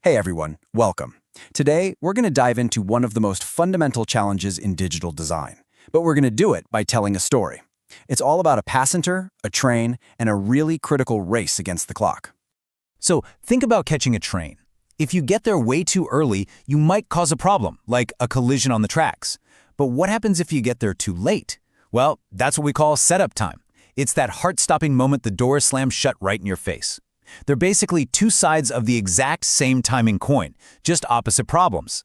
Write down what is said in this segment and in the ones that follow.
Hey everyone, welcome. Today, we're going to dive into one of the most fundamental challenges in digital design, but we're going to do it by telling a story. It's all about a passenger, a train, and a really critical race against the clock. So think about catching a train. If you get there way too early, you might cause a problem, like a collision on the tracks. But what happens if you get there too late? Well, that's what we call setup time. It's that heart-stopping moment the door slams shut right in your face. They're basically two sides of the exact same timing coin, just opposite problems.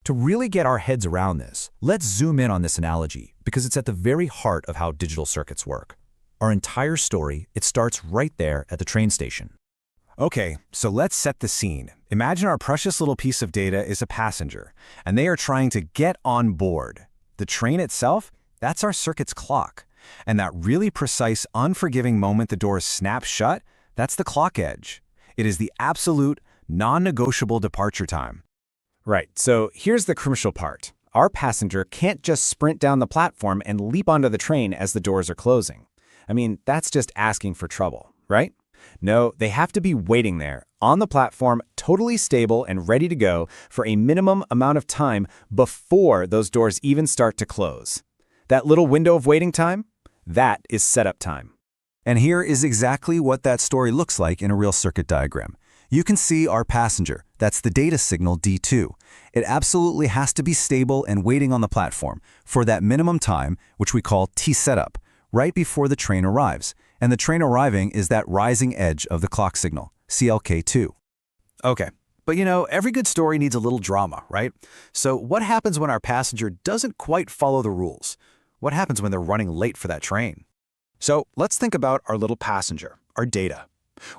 To really get our heads around this, let's zoom in on this analogy because it's at the very heart of how digital circuits work. Our entire story, it starts right there at the train station. Okay, so let's set the scene. Imagine our precious little piece of data is a passenger, and they are trying to get on board. The train itself, that's our circuit's clock. And that really precise, unforgiving moment the doors snap shut, that's the clock edge. It is the absolute, non-negotiable departure time. Right, so here's the crucial part. Our passenger can't just sprint down the platform and leap onto the train as the doors are closing. I mean, that's just asking for trouble, right? No, they have to be waiting there, on the platform, totally stable and ready to go for a minimum amount of time before those doors even start to close. That little window of waiting time, that is setup time. And here is exactly what that story looks like in a real circuit diagram. You can see our passenger, that's the data signal D2. It absolutely has to be stable and waiting on the platform for that minimum time, which we call T setup, right before the train arrives. And the train arriving is that rising edge of the clock signal, CLK2. Okay, but every good story needs a little drama, right? So what happens when our passenger doesn't quite follow the rules? What happens when they're running late for that train? So let's think about our little passenger, our data.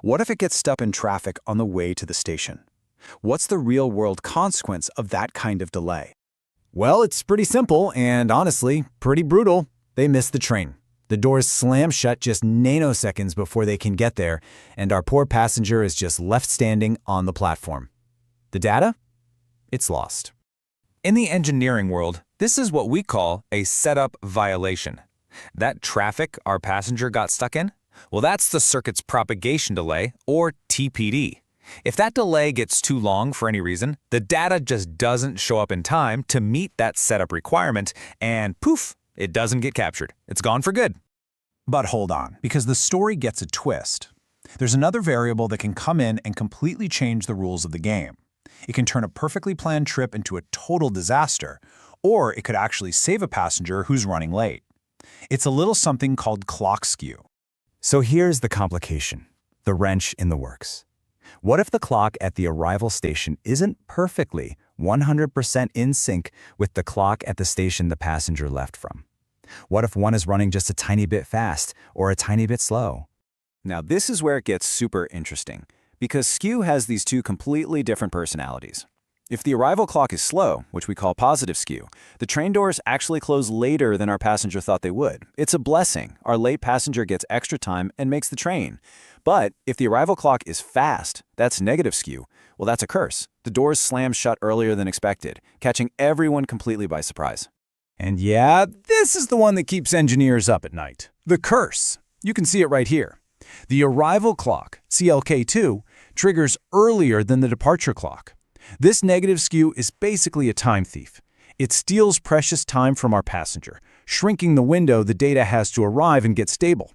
What if it gets stuck in traffic on the way to the station? What's the real-world consequence of that kind of delay? Well, it's pretty simple and honestly, pretty brutal. They miss the train. The doors slam shut just nanoseconds before they can get there, and our poor passenger is just left standing on the platform. The data? It's lost. In the engineering world, this is what we call a setup violation. That traffic our passenger got stuck in? Well, that's the circuit's propagation delay, or TPD. If that delay gets too long for any reason, the data just doesn't show up in time to meet that setup requirement, and poof, it doesn't get captured. It's gone for good. But hold on, because the story gets a twist. There's another variable that can come in and completely change the rules of the game. It can turn a perfectly planned trip into a total disaster, or it could actually save a passenger who's running late. It's a little something called clock skew. So here's the complication, the wrench in the works. What if the clock at the arrival station isn't perfectly 100% in sync with the clock at the station the passenger left from? What if one is running just a tiny bit fast or a tiny bit slow? Now this is where it gets super interesting, because Skew has these two completely different personalities. If the arrival clock is slow, which we call positive skew, the train doors actually close later than our passenger thought they would. It's a blessing. Our late passenger gets extra time and makes the train. But if the arrival clock is fast, that's negative skew. Well, that's a curse. The doors slam shut earlier than expected, catching everyone completely by surprise. And yeah, this is the one that keeps engineers up at night. The curse. You can see it right here. The arrival clock, CLK2, triggers earlier than the departure clock. This negative skew is basically a time thief. It steals precious time from our passenger, shrinking the window the data has to arrive and get stable.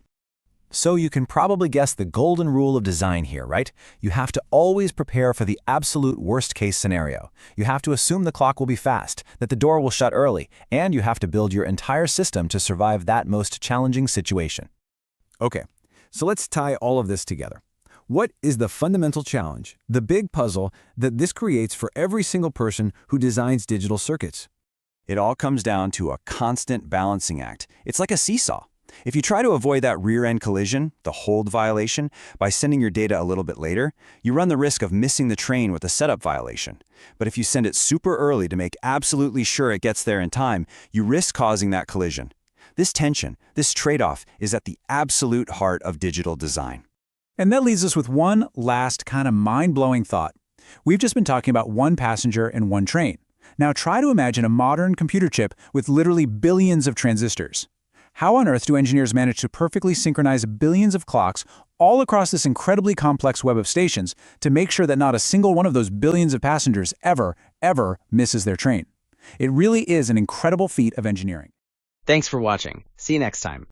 So you can probably guess the golden rule of design here, right? You have to always prepare for the absolute worst-case scenario. You have to assume the clock will be fast, that the door will shut early, and you have to build your entire system to survive that most challenging situation. Okay, so let's tie all of this together. What is the fundamental challenge, the big puzzle that this creates for every single person who designs digital circuits? It all comes down to a constant balancing act. It's like a seesaw. If you try to avoid that rear-end collision, the hold violation, by sending your data a little bit later, you run the risk of missing the train with a setup violation. But if you send it super early to make absolutely sure it gets there in time, you risk causing that collision. This tension, this trade-off, is at the absolute heart of digital design. And that leaves us with one last kind of mind-blowing thought. We've just been talking about one passenger and one train. Now try to imagine a modern computer chip with literally billions of transistors. How on earth do engineers manage to perfectly synchronize billions of clocks all across this incredibly complex web of stations to make sure that not a single one of those billions of passengers ever misses their train. It really is an incredible feat of engineering. Thanks for watching. See you next time.